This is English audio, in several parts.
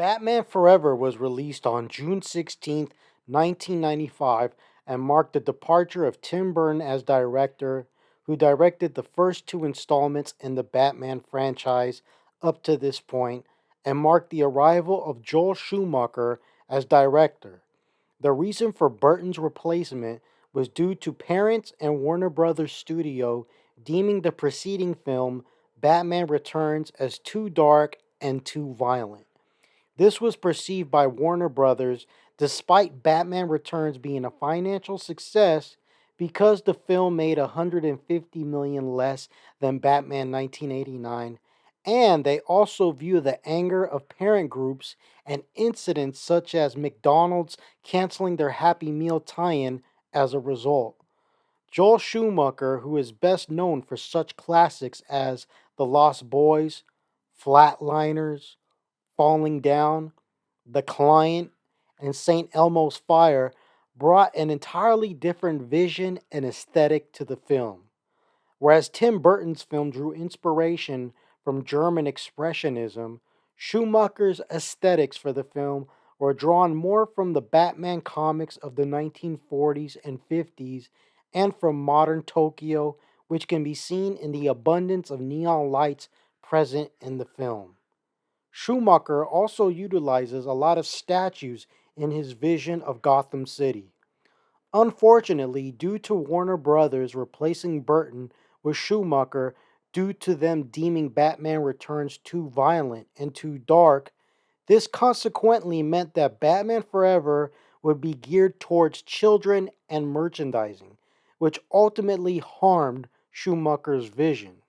Batman Forever was released on June 16th, 1995, and marked the departure of Tim Burton as director, who directed the first two installments in the Batman franchise up to this point, and marked the arrival of Joel Schumacher as director. The reason for Burton's replacement was due to parents and Warner Brothers Studio deeming the preceding film, Batman Returns, as too dark and too violent. This was perceived by Warner Brothers, despite Batman Returns being a financial success, because the film made 150 million less than Batman 1989, and they also view the anger of parent groups and incidents such as McDonald's canceling their Happy Meal tie-in as a result. Joel Schumacher, who is best known for such classics as The Lost Boys, Flatliners, Falling Down, The Client, and St. Elmo's Fire, brought an entirely different vision and aesthetic to the film. Whereas Tim Burton's film drew inspiration from German Expressionism, Schumacher's aesthetics for the film were drawn more from the Batman comics of the 1940s and 50s and from modern Tokyo, which can be seen in the abundance of neon lights present in the film. Schumacher also utilizes a lot of statues in his vision of Gotham City. Unfortunately, due to Warner Brothers replacing Burton with Schumacher due to them deeming Batman Returns too violent and too dark, this consequently meant that Batman Forever would be geared towards children and merchandising, which ultimately harmed Schumacher's vision.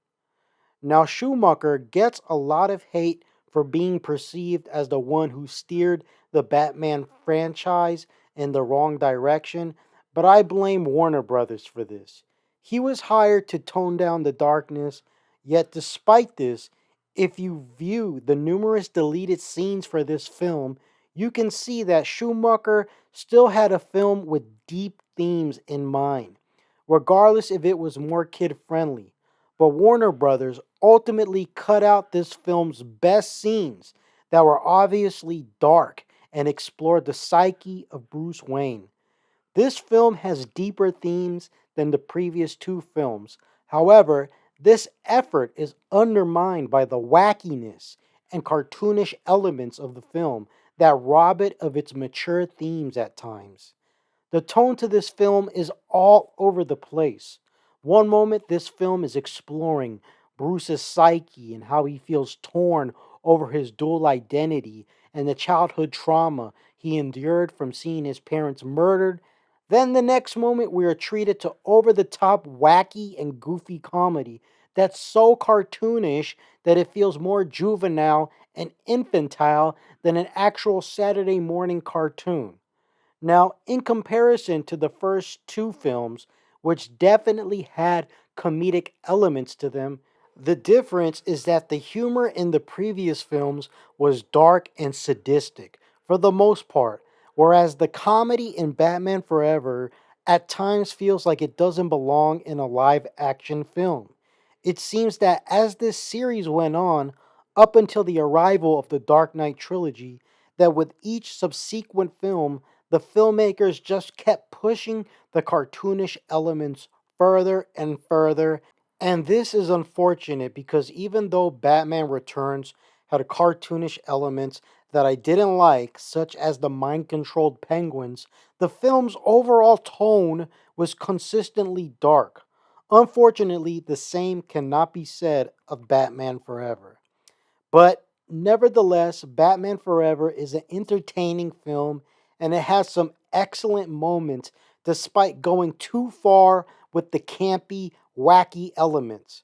Now, Schumacher gets a lot of hate for being perceived as the one who steered the Batman franchise in the wrong direction, but I blame Warner Brothers for this. He was hired to tone down the darkness, yet, despite this, if you view the numerous deleted scenes for this film, you can see that Schumacher still had a film with deep themes in mind, regardless if it was more kid friendly. But Warner Brothers ultimately cut out this film's best scenes that were obviously dark and explored the psyche of Bruce Wayne. This film has deeper themes than the previous two films. However, this effort is undermined by the wackiness and cartoonish elements of the film that rob it of its mature themes at times. The tone to this film is all over the place. One moment, this film is exploring Bruce's psyche and how he feels torn over his dual identity and the childhood trauma he endured from seeing his parents murdered. Then the next moment, we are treated to over the top, wacky, and goofy comedy that's so cartoonish that it feels more juvenile and infantile than an actual Saturday morning cartoon. Now, in comparison to the first two films, which definitely had comedic elements to them, the difference is that the humor in the previous films was dark and sadistic for the most part, whereas the comedy in Batman Forever at times feels like it doesn't belong in a live action film. It seems that as this series went on, up until the arrival of the Dark Knight trilogy, that with each subsequent film, the filmmakers just kept pushing the cartoonish elements further and further. And this is unfortunate because even though Batman Returns had cartoonish elements that I didn't like, such as the mind controlled penguins, the film's overall tone was consistently dark. Unfortunately, the same cannot be said of Batman Forever. But nevertheless, Batman Forever is an entertaining film and it has some excellent moments despite going too far with the campy, wacky elements.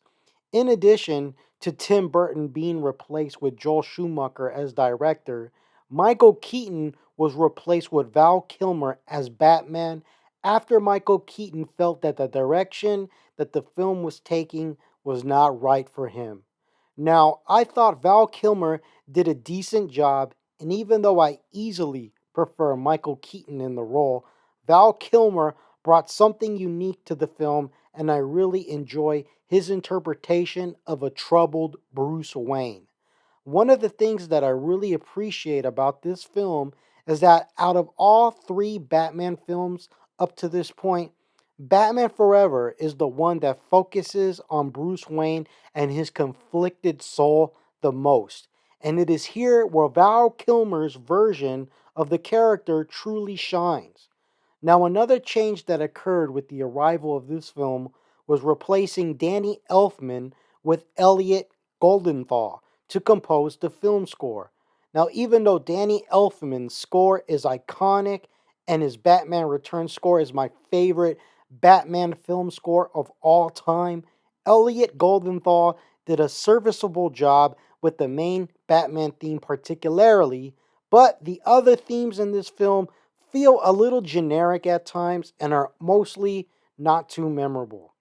In addition to Tim Burton being replaced with Joel Schumacher as director, Michael Keaton was replaced with Val Kilmer as Batman after Michael Keaton felt that the direction that the film was taking was not right for him. Now, I thought Val Kilmer did a decent job, and even though I easily prefer Michael Keaton in the role, Val Kilmer brought something unique to the film, and I really enjoy his interpretation of a troubled Bruce Wayne. One of the things that I really appreciate about this film is that out of all three Batman films up to this point, Batman Forever is the one that focuses on Bruce Wayne and his conflicted soul the most. And it is here where Val Kilmer's version of the character truly shines. Now, another change that occurred with the arrival of this film was replacing Danny Elfman with Elliot Goldenthal to compose the film score. Now, even though Danny Elfman's score is iconic and his Batman Returns score is my favorite Batman film score of all time, Elliot Goldenthal did a serviceable job with the main Batman theme, particularly, but the other themes in this film feel a little generic at times and are mostly not too memorable.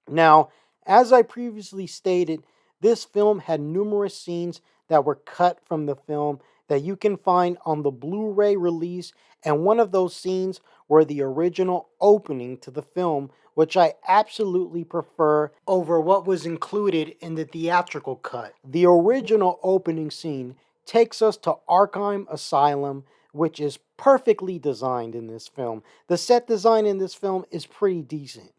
Now, as I previously stated, this film had numerous scenes that were cut from the film that you can find on the Blu ray release, and one of those scenes were the original opening to the film, which I absolutely prefer over what was included in the theatrical cut. The original opening scene takes us to Arkham Asylum, which is perfectly designed in this film. The set design in this film is pretty decent.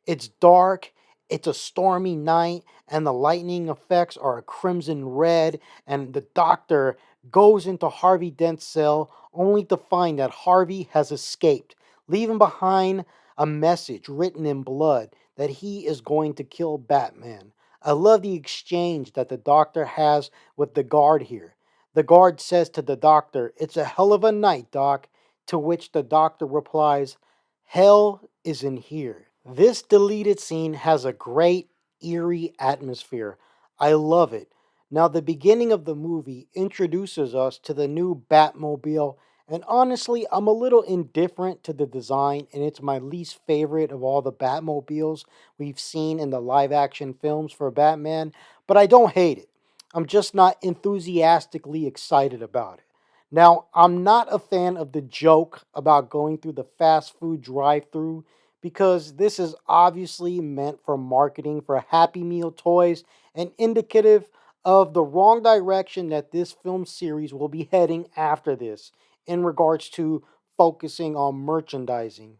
It's dark, it's a stormy night, and the lightning effects are a crimson red, and the doctor goes into Harvey Dent's cell only to find that Harvey has escaped, leaving behind a message written in blood that he is going to kill Batman. I love the exchange that the doctor has with the guard here. The guard says to the doctor, "It's a hell of a night, Doc," to which the doctor replies, "Hell is in here." This deleted scene has a great, eerie atmosphere. I love it. Now, the beginning of the movie introduces us to the new Batmobile, and honestly, I'm a little indifferent to the design, and it's my least favorite of all the Batmobiles we've seen in the live action films for Batman, but I don't hate it. I'm just not enthusiastically excited about it. Now, I'm not a fan of the joke about going through the fast food drive through because this is obviously meant for marketing for Happy Meal toys and indicative of the wrong direction that this film series will be heading after this in regards to focusing on merchandising.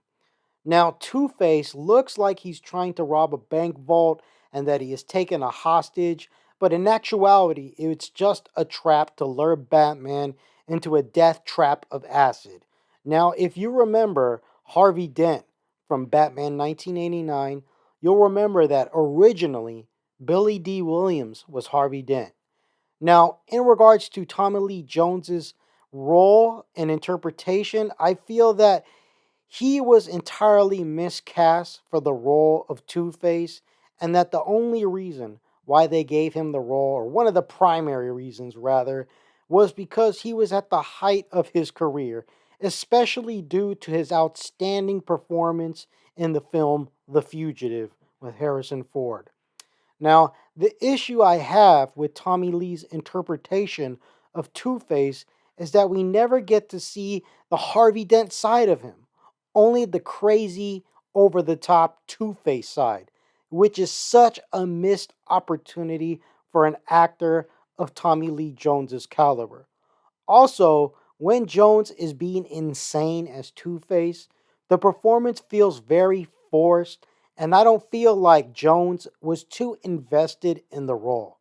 Now, Two Face looks like he's trying to rob a bank vault and that he is taken a hostage, but in actuality, it's just a trap to lure Batman into a death trap of acid. Now, if you remember Harvey Dent from Batman 1989, you'll remember that originally Billy D. Williams was Harvey Dent. Now, in regards to Tommy Lee Jones's role and interpretation, I feel that he was entirely miscast for the role of Two Face, and that the only reason why they gave him the role, or one of the primary reasons rather, was because he was at the height of his career, especially due to his outstanding performance in the film The Fugitive with Harrison Ford. Now, the issue I have with Tommy Lee's interpretation of Two Face is that we never get to see the Harvey Dent side of him, only the crazy, over the top Two Face side, which is such a missed opportunity for an actor of Tommy Lee Jones's caliber. Also, when Jones is being insane as Two Face, the performance feels very forced, and I don't feel like Jones was too invested in the role.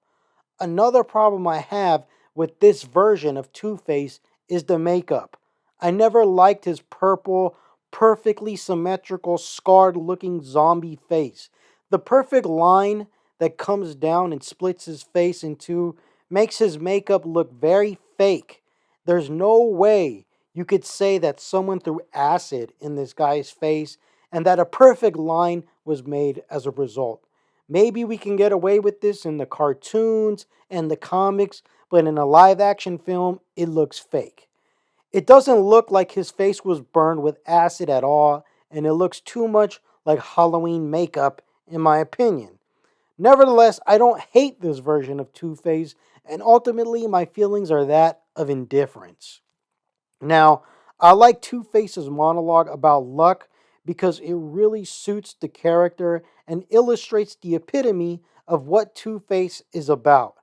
Another problem I have with this version of Two Face is the makeup. I never liked his purple, perfectly symmetrical, scarred looking zombie face. The perfect line that comes down and splits his face in two makes his makeup look very fake. There's no way you could say that someone threw acid in this guy's face and that a perfect line was made as a result. Maybe we can get away with this in the cartoons and the comics, but in a live action film, it looks fake. It doesn't look like his face was burned with acid at all, and it looks too much like Halloween makeup, in my opinion. Nevertheless, I don't hate this version of Two Face, and ultimately, my feelings are that of indifference. Now, I like Two Face's monologue about luck because it really suits the character and illustrates the epitome of what Two Face is about.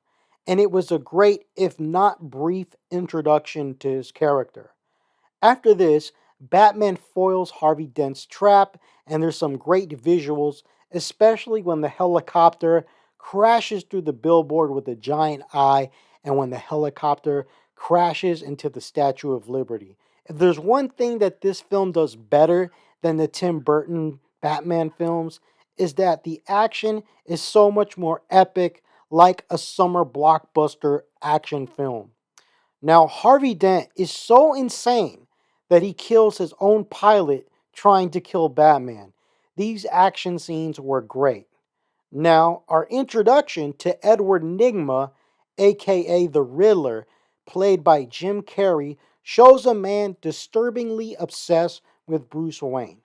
and it was a great, if not brief, introduction to his character. After this, Batman foils Harvey Dent's trap, and there's some great visuals, especially when the helicopter crashes through the billboard with a giant eye, and when the helicopter crashes into the Statue of Liberty. If there's one thing that this film does better than the Tim Burton Batman films, is that the action is so much more epic, like a summer blockbuster action film. Now, Harvey Dent is so insane that he kills his own pilot trying to kill Batman. These action scenes were great. Now, our introduction to Edward Nigma, aka the Riddler, played by Jim Carrey, shows a man disturbingly obsessed with Bruce Wayne.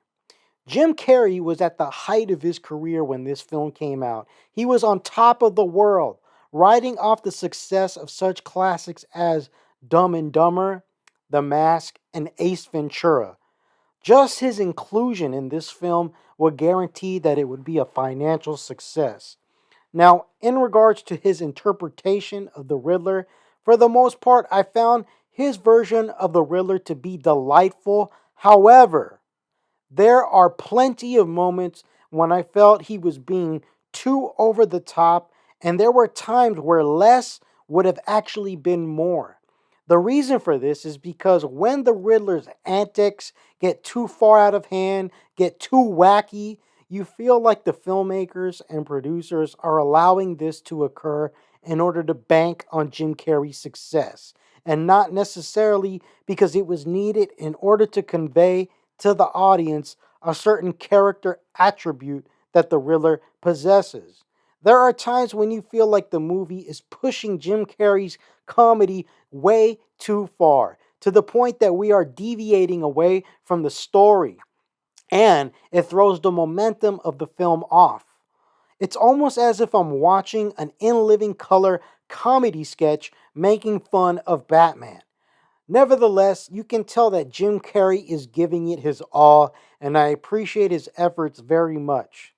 Jim Carrey was at the height of his career when this film came out. He was on top of the world, riding off the success of such classics as Dumb and Dumber, The Mask, and Ace Ventura. Just his inclusion in this film would guarantee that it would be a financial success. Now, in regards to his interpretation of the Riddler, for the most part, I found his version of the Riddler to be delightful. However, there are plenty of moments when I felt he was being too over the top, and there were times where less would have actually been more. The reason for this is because when the Riddler's antics get too far out of hand, get too wacky, you feel like the filmmakers and producers are allowing this to occur in order to bank on Jim Carrey's success, and not necessarily because it was needed in order to convey to the audience a certain character attribute that the Riddler possesses. There are times when you feel like the movie is pushing Jim Carrey's comedy way too far, to the point that we are deviating away from the story, and it throws the momentum of the film off. It's almost as if I'm watching an in living color comedy sketch making fun of Batman. Nevertheless, you can tell that Jim Carrey is giving it his all, and I appreciate his efforts very much.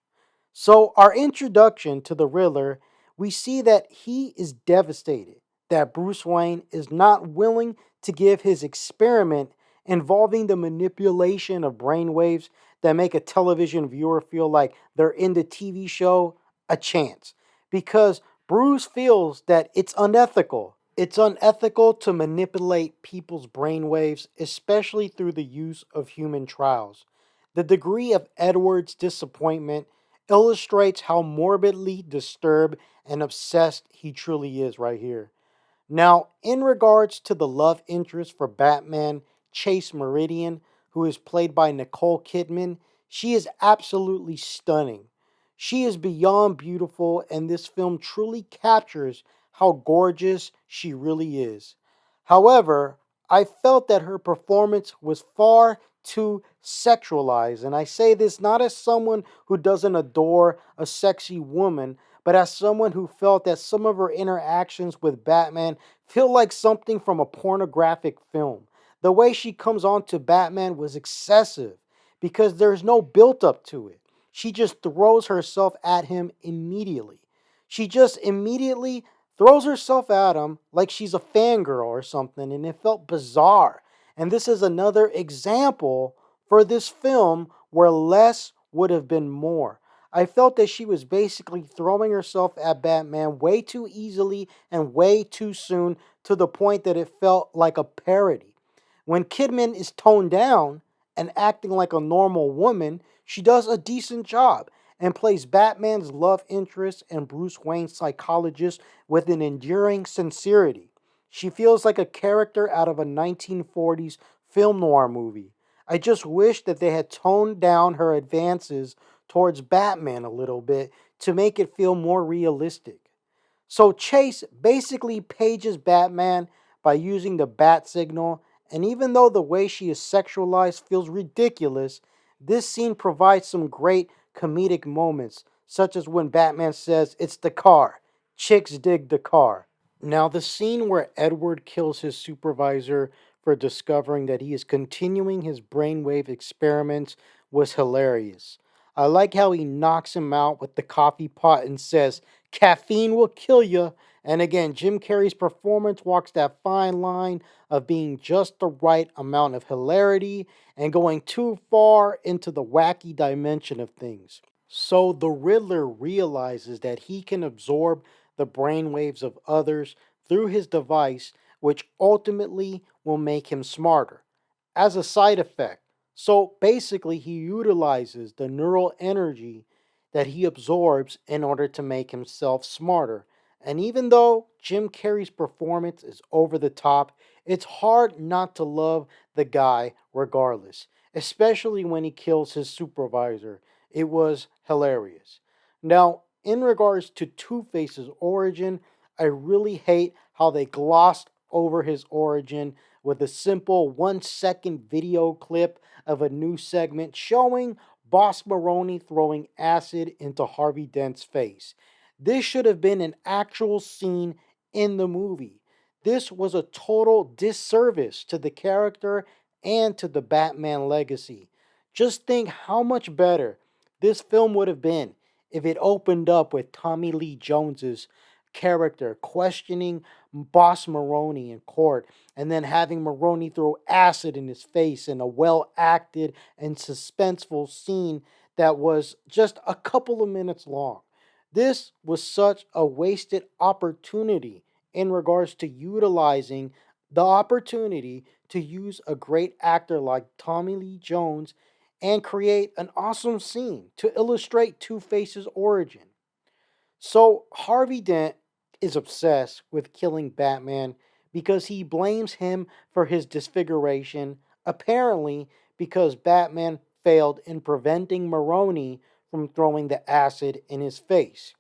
So, our introduction to the Riddler, we see that he is devastated that Bruce Wayne is not willing to give his experiment involving the manipulation of brainwaves that make a television viewer feel like they're in the TV show a chance. Because Bruce feels that it's unethical. It's unethical to manipulate people's brainwaves, especially through the use of human trials. The degree of Edward's disappointment illustrates how morbidly disturbed and obsessed he truly is right here. Now, in regards to the love interest for Batman, Chase Meridian, who is played by Nicole Kidman, she is absolutely stunning. She is beyond beautiful, and this film truly captures how gorgeous she really is. However, I felt that her performance was far too sexualized, and I say this not as someone who doesn't adore a sexy woman, but as someone who felt that some of her interactions with Batman feel like something from a pornographic film. The way she comes on to Batman was excessive because there's no build up to it. She just throws herself at him immediately. She just immediately throws herself at him like she's a fangirl or something, and it felt bizarre. And this is another example for this film where less would have been more. I felt that she was basically throwing herself at Batman way too easily and way too soon, to the point that it felt like a parody. When Kidman is toned down and acting like a normal woman, she does a decent job and plays Batman's love interest and Bruce Wayne's psychologist with an enduring sincerity. She feels like a character out of a 1940s film noir movie. I just wish that they had toned down her advances towards Batman a little bit to make it feel more realistic. So Chase basically pages Batman by using the bat signal, and even though the way she is sexualized feels ridiculous, this scene provides some great comedic moments, such as when Batman says, "It's the car. Chicks dig the car." Now, the scene where Edward kills his supervisor for discovering that he is continuing his brainwave experiments was hilarious. I like how he knocks him out with the coffee pot and says, "Caffeine will kill you," And again, Jim Carrey's performance walks that fine line of being just the right amount of hilarity and going too far into the wacky dimension of things. So the Riddler realizes that he can absorb the brainwaves of others through his device, which ultimately will make him smarter. As a side effect, so basically, he utilizes the neural energy that he absorbs in order to make himself smarter. And even though Jim Carrey's performance is over the top, it's hard not to love the guy regardless, especially when he kills his supervisor. It was hilarious. Now, in regards to Two Face's origin, I really hate how they glossed over his origin with a simple 1 second video clip of a new segment showing Boss Maroney throwing acid into Harvey Dent's face. This should have been an actual scene in the movie. This was a total disservice to the character and to the Batman legacy. Just think how much better this film would have been if it opened up with Tommy Lee Jones's character questioning Boss Maroney in court and then having Maroney throw acid in his face in a well acted and suspenseful scene that was just a couple of minutes long. This was such a wasted opportunity in regards to utilizing the opportunity to use a great actor like Tommy Lee Jones and create an awesome scene to illustrate Two Face's origin. So Harvey Dent is obsessed with killing Batman because he blames him for his disfiguration, apparently because Batman failed in preventing Maroni from throwing the acid in his face.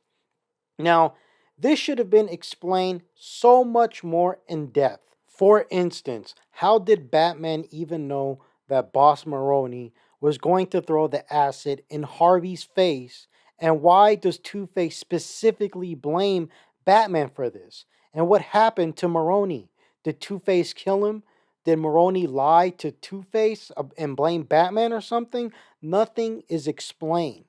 Now, this should have been explained so much more in depth. For instance, how did Batman even know that Boss Maroni was going to throw the acid in Harvey's face? And why does Two Face specifically blame Batman for this? And what happened to Maroni? Did Two Face kill him? Did Maroni lie to Two Face and blame Batman or something? Nothing is explained.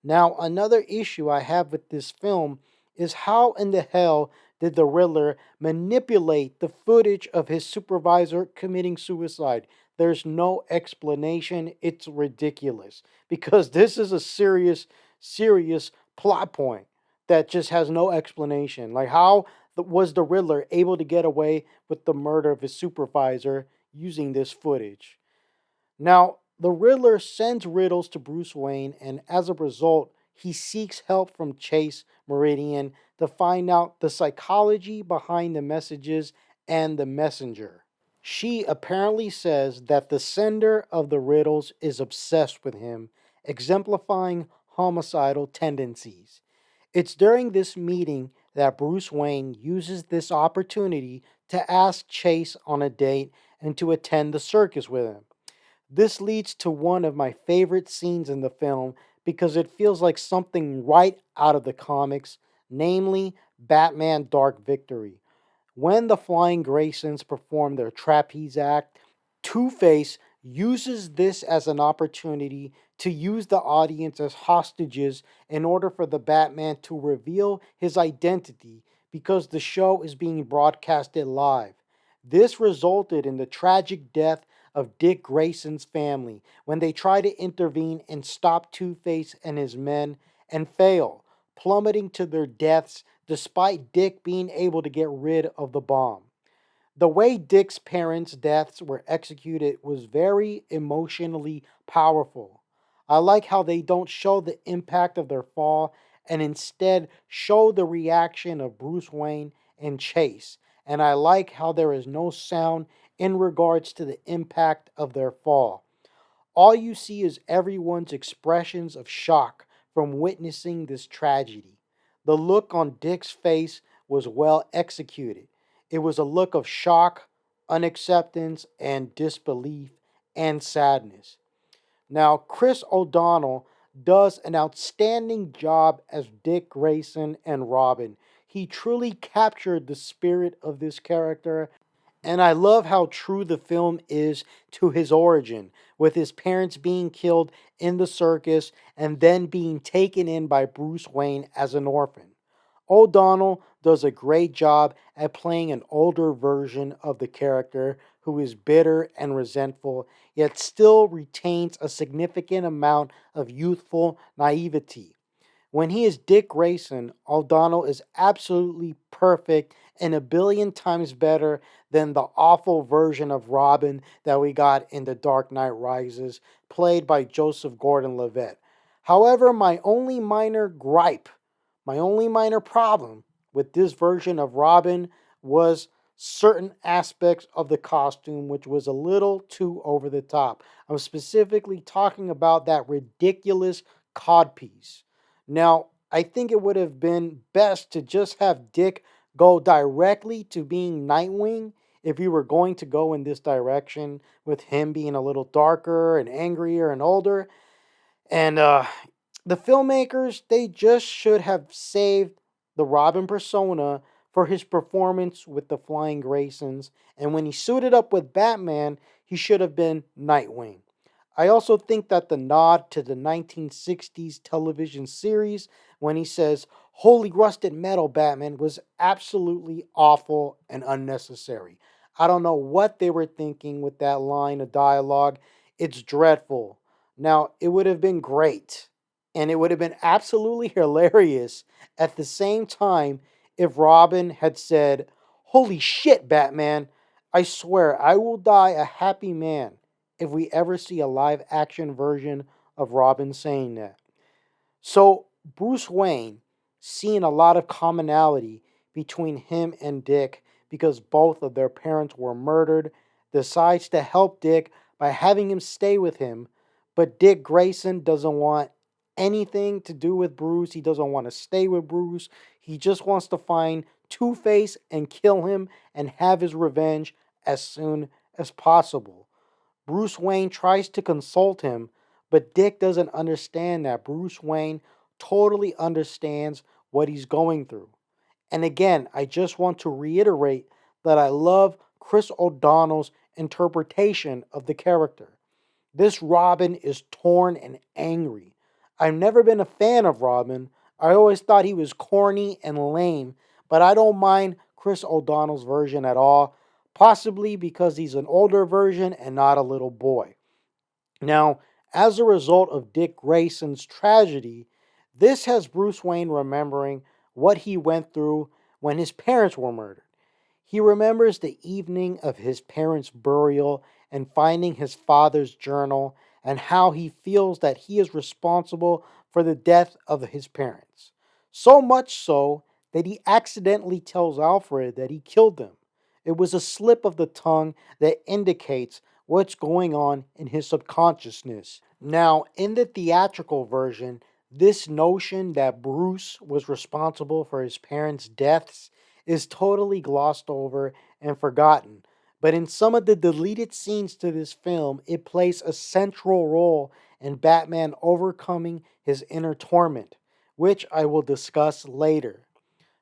Now, another issue I have with this film is how in the hell did the Riddler manipulate the footage of his supervisor committing suicide? There's no explanation. It's ridiculous because this is a serious plot point that just has no explanation. Like, how was the Riddler able to get away with the murder of his supervisor using this footage? Now, the Riddler sends riddles to Bruce Wayne, and as a result, he seeks help from Chase Meridian to find out the psychology behind the messages and the messenger. She apparently says that the sender of the riddles is obsessed with him, exemplifying homicidal tendencies. It's during this meeting that Bruce Wayne uses this opportunity to ask Chase on a date and to attend the circus with him. This leads to one of my favorite scenes in the film because it feels like something right out of the comics, namely Batman Dark Victory. When the Flying Graysons perform their trapeze act, Two Face uses this as an opportunity to use the audience as hostages in order for the Batman to reveal his identity because the show is being broadcasted live. This resulted in the tragic death of Dick Grayson's family when they try to intervene and stop Two Face and his men and fail, plummeting to their deaths despite Dick being able to get rid of the bomb. The way Dick's parents' deaths were executed was very emotionally powerful. I like how they don't show the impact of their fall and instead show the reaction of Bruce Wayne and Chase. And I like how there is no sound in regards to the impact of their fall. All you see is everyone's expressions of shock from witnessing this tragedy. The look on Dick's face was well executed. It was a look of shock, unacceptance, and disbelief and sadness. Now, Chris O'Donnell does an outstanding job as Dick Grayson and Robin. He truly captured the spirit of this character, and I love how true the film is to his origin, with his parents being killed in the circus and then being taken in by Bruce Wayne as an orphan. O'Donnell does a great job at playing an older version of the character who is bitter and resentful, yet still retains a significant amount of youthful naivety. When he is Dick Grayson, O'Donnell is absolutely perfect and a billion times better than the awful version of Robin that we got in The Dark Knight Rises, played by Joseph Gordon Levitt. However, my only minor problem with this version of Robin was certain aspects of the costume, which was a little too over the top. I'm specifically talking about that ridiculous codpiece. Now, I think it would have been best to just have Dick go directly to being Nightwing if you were going to go in this direction, with him being a little darker and angrier and older. And the filmmakers, they just should have saved the Robin persona for his performance with the Flying Graysons. And when he suited up with Batman, he should have been Nightwing. I also think that the nod to the 1960s television series when he says, "Holy rusted metal, Batman," was absolutely awful and unnecessary. I don't know what they were thinking with that line of dialogue. It's dreadful. Now, it would have been great, and it would have been absolutely hilarious at the same time if Robin had said, "Holy shit, Batman, I swear I will die a happy man if we ever see a live action version of Robin saying that." So, Bruce Wayne, seeing a lot of commonality between him and Dick because both of their parents were murdered, decides to help Dick by having him stay with him. But Dick Grayson doesn't want anything to do with Bruce. He doesn't want to stay with Bruce. He just wants to find Two Face and kill him and have his revenge as soon as possible. Bruce Wayne tries to consult him, but Dick doesn't understand that Bruce Wayne totally understands what he's going through. And again, I just want to reiterate that I love Chris O'Donnell's interpretation of the character. This Robin is torn and angry. I've never been a fan of Robin. I always thought he was corny and lame, but I don't mind Chris O'Donnell's version at all, possibly because he's an older version and not a little boy. Now, as a result of Dick Grayson's tragedy, this has Bruce Wayne remembering what he went through when his parents were murdered. He remembers the evening of his parents' burial and finding his father's journal and how he feels that he is responsible for the death of his parents. So much so that he accidentally tells Alfred that he killed them. It was a slip of the tongue that indicates what's going on in his subconsciousness. Now, in the theatrical version, this notion that Bruce was responsible for his parents' deaths is totally glossed over and forgotten. But in some of the deleted scenes to this film, it plays a central role in Batman overcoming his inner torment, which I will discuss later.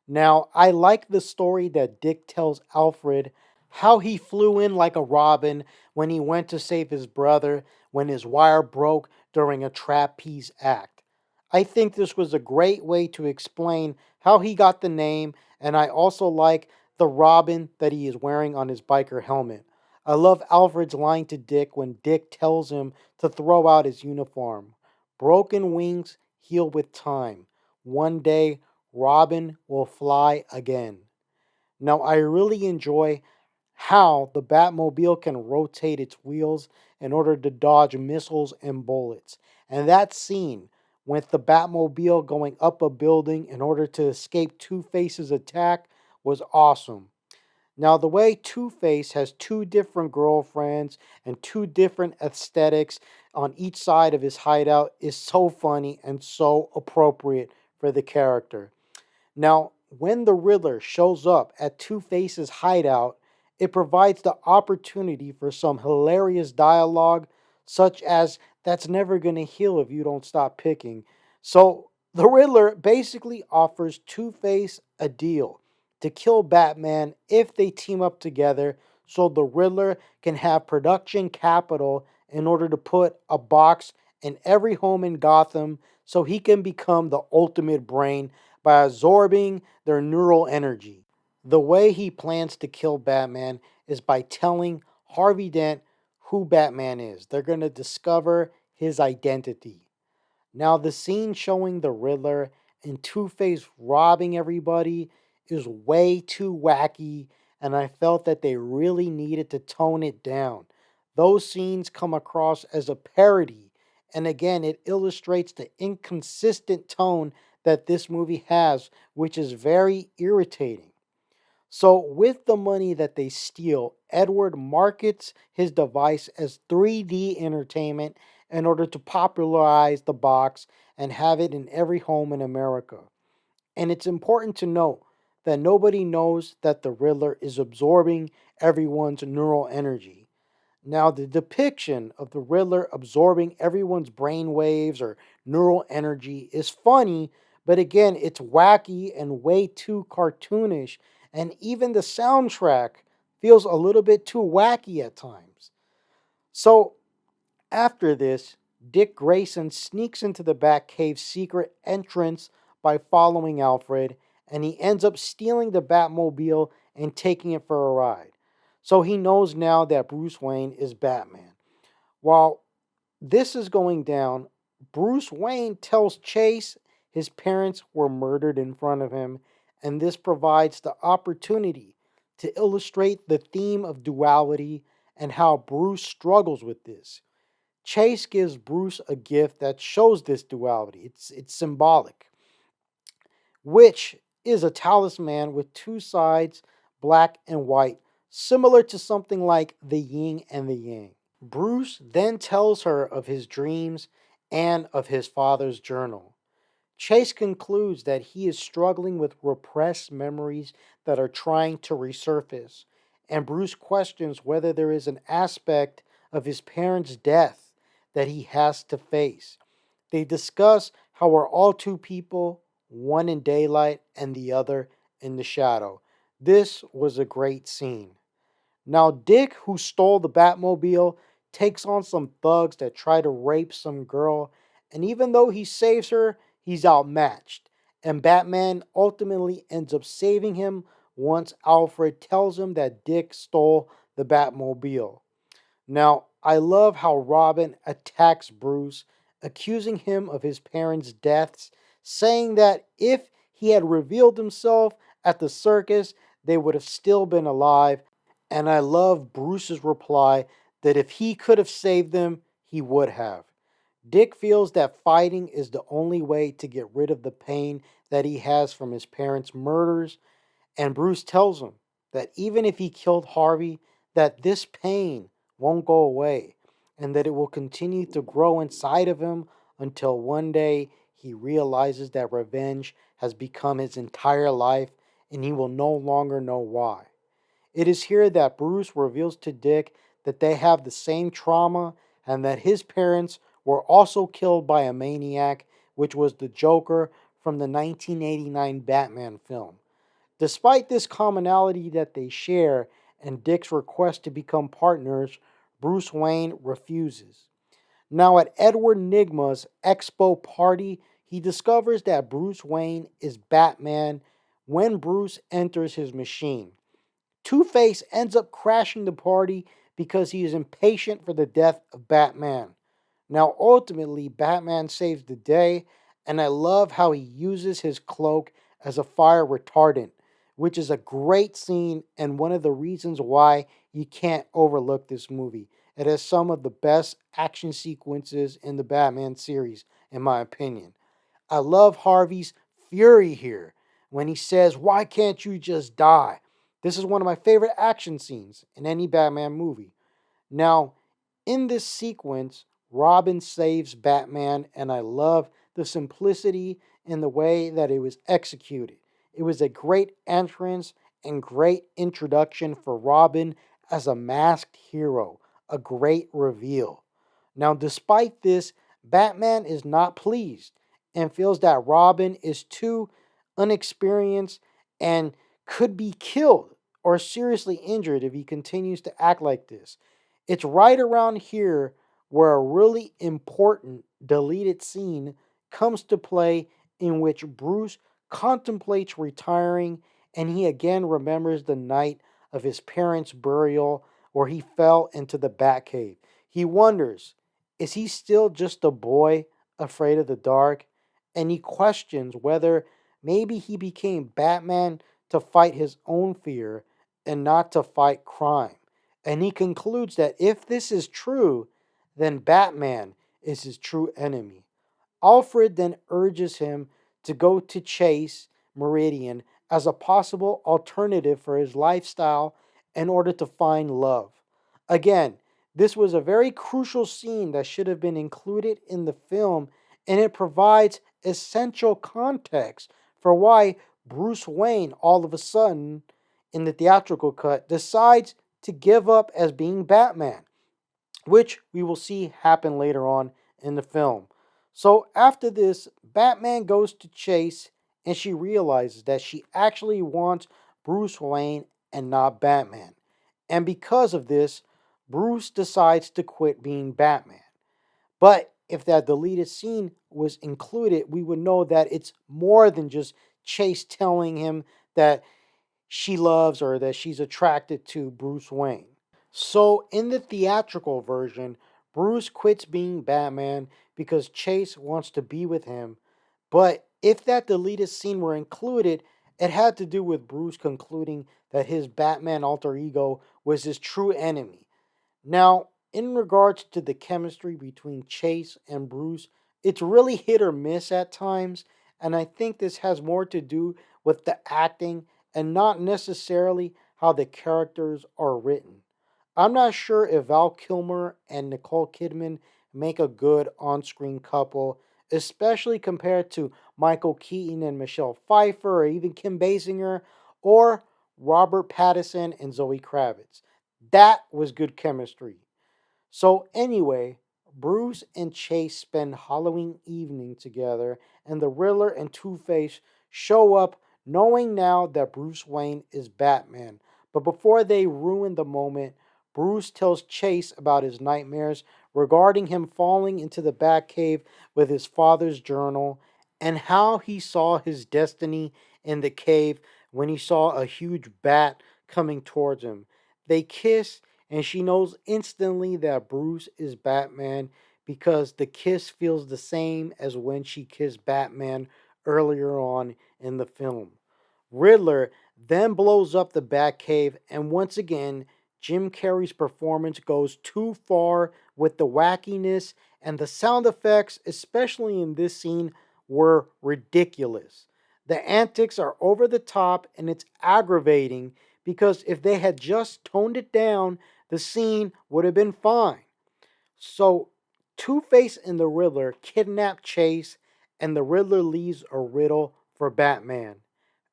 Now, I like the story that Dick tells Alfred how he flew in like a robin when he went to save his brother when his wire broke during a trapeze act. I think this was a great way to explain how he got the name, and I also like the robin that he is wearing on his biker helmet. I love Alfred's line to Dick when Dick tells him to throw out his uniform. Broken wings heal with time. One day, Robin will fly again. Now, I really enjoy how the Batmobile can rotate its wheels in order to dodge missiles and bullets. And that scene with the Batmobile going up a building in order to escape Two Face's attack was awesome. Now, the way Two Face has two different girlfriends and two different aesthetics on each side of his hideout is so funny and so appropriate for the character. Now, when the Riddler shows up at Two Face's hideout, it provides the opportunity for some hilarious dialogue, such as, "That's never gonna heal if you don't stop picking." So, the Riddler basically offers Two Face a deal to kill Batman if they team up together so the Riddler can have production capital in order to put a box in every home in Gotham so he can become the ultimate brain by absorbing their neural energy. The way he plans to kill Batman is by telling Harvey Dent who Batman is. They're going to discover his identity. Now, the scene showing the Riddler and Two Face robbing everybody is way too wacky, and I felt that they really needed to tone it down. Those scenes come across as a parody, and again, it illustrates the inconsistent tone that this movie has, which is very irritating. So, with the money that they steal, Edward markets his device as 3D entertainment in order to popularize the box and have it in every home in America. And it's important to note that nobody knows that the Riddler is absorbing everyone's neural energy. Now, the depiction of the Riddler absorbing everyone's brain waves or neural energy is funny, but again, it's wacky and way too cartoonish, and even the soundtrack feels a little bit too wacky at times. So, after this, Dick Grayson sneaks into the Batcave's secret entrance by following Alfred, and he ends up stealing the Batmobile and taking it for a ride. So he knows now that Bruce Wayne is Batman. While this is going down, Bruce Wayne tells Chase his parents were murdered in front of him, and this provides the opportunity to illustrate the theme of duality and how Bruce struggles with this. Chase gives Bruce a gift that shows this duality. It's symbolic, which is a talisman with two sides, black and white, similar to something like the yin and the yang. Bruce then tells her of his dreams and of his father's journal. Chase concludes that he is struggling with repressed memories that are trying to resurface, and Bruce questions whether there is an aspect of his parents' death that he has to face. They discuss how we're all two people, one in daylight and the other in the shadow. This was a great scene. Now, Dick, who stole the Batmobile, takes on some thugs that try to rape some girl, and even though he saves her, he's outmatched. And Batman ultimately ends up saving him once Alfred tells him that Dick stole the Batmobile. Now, I love how Robin attacks Bruce, accusing him of his parents' deaths, saying that if he had revealed himself at the circus, they would have still been alive. And I love Bruce's reply that if he could have saved them, he would have. Dick feels that fighting is the only way to get rid of the pain that he has from his parents' murders, and Bruce tells him that even if he killed Harvey, that this pain won't go away and that it will continue to grow inside of him until one day he realizes that revenge has become his entire life and he will no longer know why. It is here that Bruce reveals to Dick that they have the same trauma and that his parents were also killed by a maniac, which was the Joker from the 1989 Batman film. Despite this commonality that they share and Dick's request to become partners, Bruce Wayne refuses. Now, at Edward Nigma's expo party, he discovers that Bruce Wayne is Batman when Bruce enters his machine. Two Face ends up crashing the party because he is impatient for the death of Batman. Now, ultimately, Batman saves the day, and I love how he uses his cloak as a fire retardant, which is a great scene and one of the reasons why you can't overlook this movie. It has some of the best action sequences in the Batman series, in my opinion. I love Harvey's fury here when he says, "Why can't you just die?" This is one of my favorite action scenes in any Batman movie. Now, in this sequence, Robin saves Batman, and I love the simplicity in the way that it was executed. It was a great entrance and great introduction for Robin as a masked hero, a great reveal. Now, despite this, Batman is not pleased and feels that Robin is too unexperienced and could be killed or seriously injured if he continues to act like this. It's right around here where a really important deleted scene comes to play in which Bruce contemplates retiring, and he again remembers the night of his parents' burial where he fell into the Batcave. He wonders, is he still just a boy afraid of the dark? And he questions whether maybe he became Batman to fight his own fear and not to fight crime. And he concludes that if this is true, then Batman is his true enemy. Alfred then urges him to go to Chase Meridian as a possible alternative for his lifestyle in order to find love. Again, this was a very crucial scene that should have been included in the film, and it provides essential context for why Bruce Wayne all of a sudden, in the theatrical cut, decides to give up as being Batman, which we will see happen later on in the film. So after this, Batman goes to Chase and she realizes that she actually wants Bruce Wayne and not Batman. And because of this, Bruce decides to quit being Batman. But if that deleted scene was included, we would know that it's more than just Chase telling him that she loves or that she's attracted to Bruce Wayne. So, in the theatrical version, Bruce quits being Batman because Chase wants to be with him. But if that deleted scene were included, it had to do with Bruce concluding that his Batman alter ego was his true enemy. Now, in regards to the chemistry between Chase and Bruce, it's really hit or miss at times, and I think this has more to do with the acting and not necessarily how the characters are written. I'm not sure if Val Kilmer and Nicole Kidman make a good on screen couple, especially compared to Michael Keaton and Michelle Pfeiffer, or even Kim Basinger, or Robert Pattinson and Zoe Kravitz. That was good chemistry. So, anyway, Bruce and Chase spend Halloween evening together, and the Riddler and Two Face show up knowing now that Bruce Wayne is Batman. But before they ruin the moment, Bruce tells Chase about his nightmares regarding him falling into the Batcave with his father's journal and how he saw his destiny in the cave when he saw a huge bat coming towards him. They kiss, and she knows instantly that Bruce is Batman because the kiss feels the same as when she kissed Batman earlier on in the film. Riddler then blows up the Batcave, and once again, Jim Carrey's performance goes too far with the wackiness, and the sound effects, especially in this scene, were ridiculous. The antics are over the top, and it's aggravating because if they had just toned it down, the scene would have been fine. So, Two Face and the Riddler kidnap Chase, and the Riddler leaves a riddle for Batman.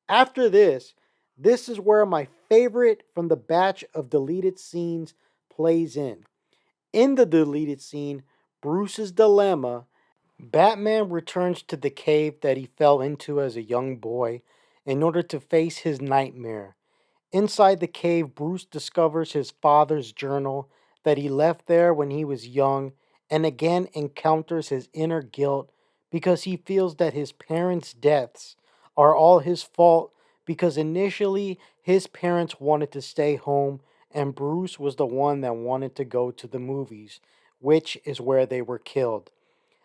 After this is where my favorite from the batch of deleted scenes plays in. In the deleted scene, Bruce's dilemma, Batman returns to the cave that he fell into as a young boy in order to face his nightmare. Inside the cave, Bruce discovers his father's journal that he left there when he was young and again encounters his inner guilt because he feels that his parents' deaths are all his fault because initially his parents wanted to stay home and Bruce was the one that wanted to go to the movies, which is where they were killed.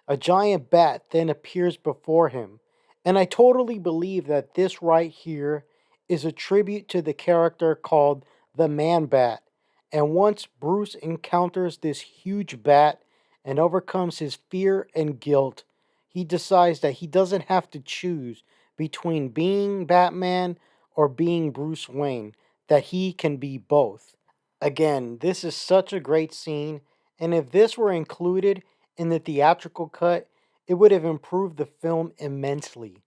A giant bat then appears before him, and I totally believe that this right here is a tribute to the character called the Man Bat. And once Bruce encounters this huge bat and overcomes his fear and guilt, he decides that he doesn't have to choose between being Batman or being Bruce Wayne, that he can be both. Again, this is such a great scene, and if this were included in the theatrical cut, it would have improved the film immensely.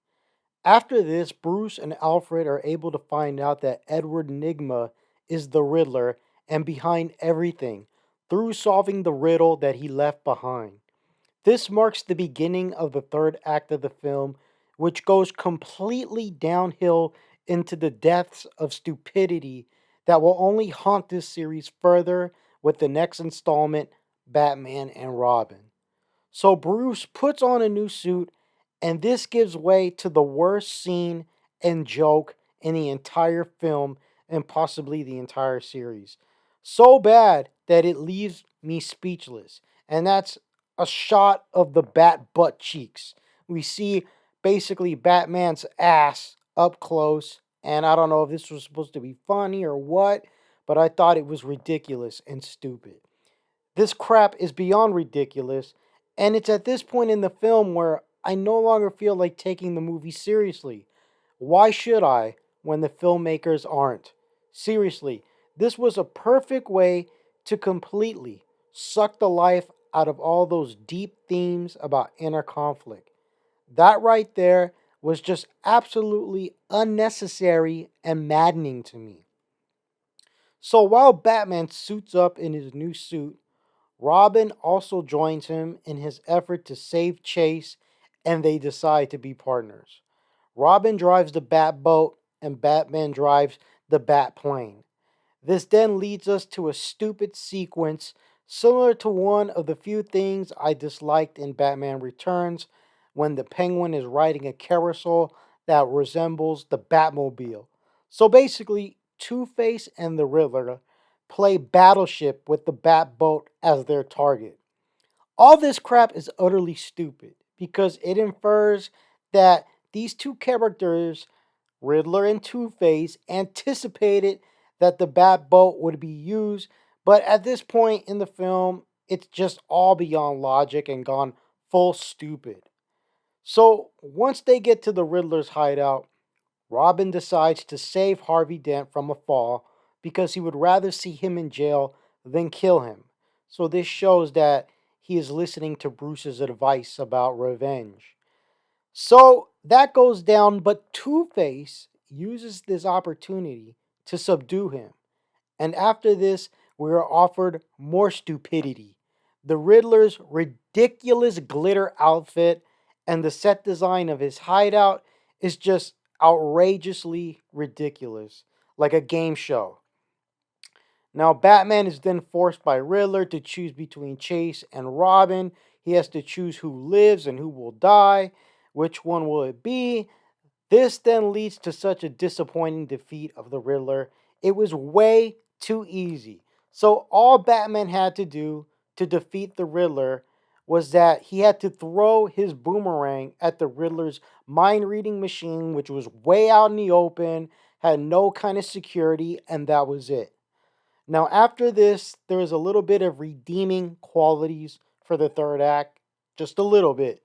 After this, Bruce and Alfred are able to find out that Edward Enigma is the Riddler and behind everything through solving the riddle that he left behind. This marks the beginning of the third act of the film, which goes completely downhill into the depths of stupidity that will only haunt this series further with the next installment, Batman and Robin. So Bruce puts on a new suit And this gives way to the worst scene and joke in the entire film and possibly the entire series. So bad that it leaves me speechless. And that's a shot of the bat butt cheeks. We see basically Batman's ass up close. And I don't know if this was supposed to be funny or what, but I thought it was ridiculous and stupid. This crap is beyond ridiculous, and it's at this point in the film where I no longer feel like taking the movie seriously. Why should I when the filmmakers aren't? Seriously, this was a perfect way to completely suck the life out of all those deep themes about inner conflict. That right there was just absolutely unnecessary and maddening to me. So while Batman suits up in his new suit, Robin also joins him in his effort to save Chase, and they decide to be partners. Robin drives the Batboat, and Batman drives the Batplane. This then leads us to a stupid sequence similar to one of the few things I disliked in Batman Returns when the Penguin is riding a carousel that resembles the Batmobile. So basically, Two Face and the Riddler play Battleship with the Batboat as their target. All this crap is utterly stupid because it infers that these two characters, Riddler and Two Face, anticipated that the Batboat would be used, but at this point in the film, it's just all beyond logic and gone full stupid. So once they get to the Riddler's hideout, Robin decides to save Harvey Dent from a fall because he would rather see him in jail than kill him. So this shows that he is listening to Bruce's advice about revenge. So that goes down, but Two Face uses this opportunity to subdue him. And after this, we are offered more stupidity. The Riddler's ridiculous glitter outfit and the set design of his hideout is just outrageously ridiculous, like a game show. Now, Batman is then forced by Riddler to choose between Chase and Robin. He has to choose who lives and who will die. Which one will it be? This then leads to such a disappointing defeat of the Riddler. It was way too easy. So, all Batman had to do to defeat the Riddler was that he had to throw his boomerang at the Riddler's mind reading machine, which was way out in the open, had no kind of security, and that was it. Now, after this, there is a little bit of redeeming qualities for the third act, just a little bit.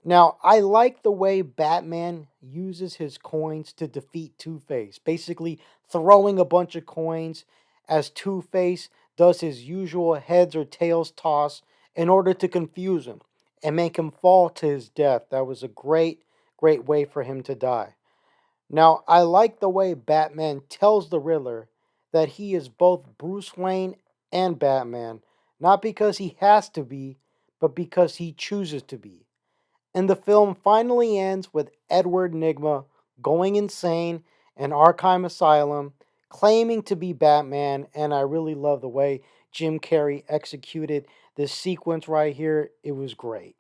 Now, I like the way Batman uses his coins to defeat Two Face, basically throwing a bunch of coins as Two Face does his usual heads or tails toss in order to confuse him and make him fall to his death. That was a great way for him to die. Now, I like the way Batman tells the Riddler that he is both Bruce Wayne and Batman, not because he has to be, but because he chooses to be. And the film finally ends with Edward Enigma going insane in Arkham Asylum, claiming to be Batman, and I really love the way Jim Carrey executed this sequence right here. It was great.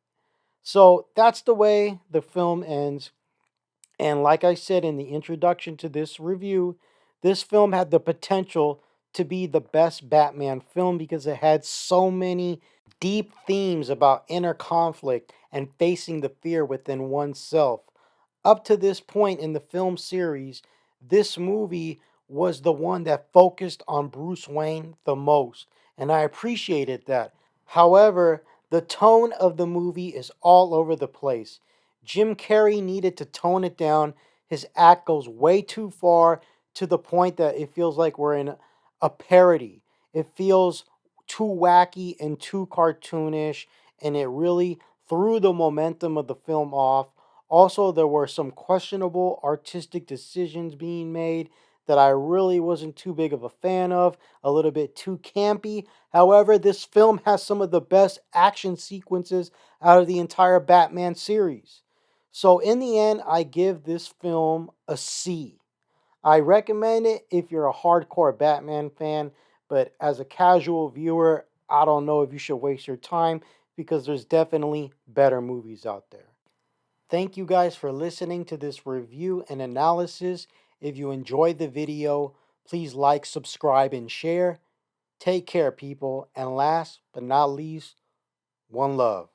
So that's the way the film ends. And like I said in the introduction to this review, this film had the potential to be the best Batman film because it had so many deep themes about inner conflict and facing the fear within oneself. Up to this point in the film series, this movie was the one that focused on Bruce Wayne the most, and I appreciated that. However, the tone of the movie is all over the place. Jim Carrey needed to tone it down. His act goes way too far to the point that it feels like we're in a parody. It feels too wacky and too cartoonish, and it really threw the momentum of the film off. Also, there were some questionable artistic decisions being made that I really wasn't too big of a fan of, a little bit too campy. However, this film has some of the best action sequences out of the entire Batman series. So, in the end, I give this film a C. I recommend it if you're a hardcore Batman fan, but as a casual viewer, I don't know if you should waste your time because there's definitely better movies out there. Thank you guys for listening to this review and analysis. If you enjoyed the video, please like, subscribe, and share. Take care, people. And last but not least, one love.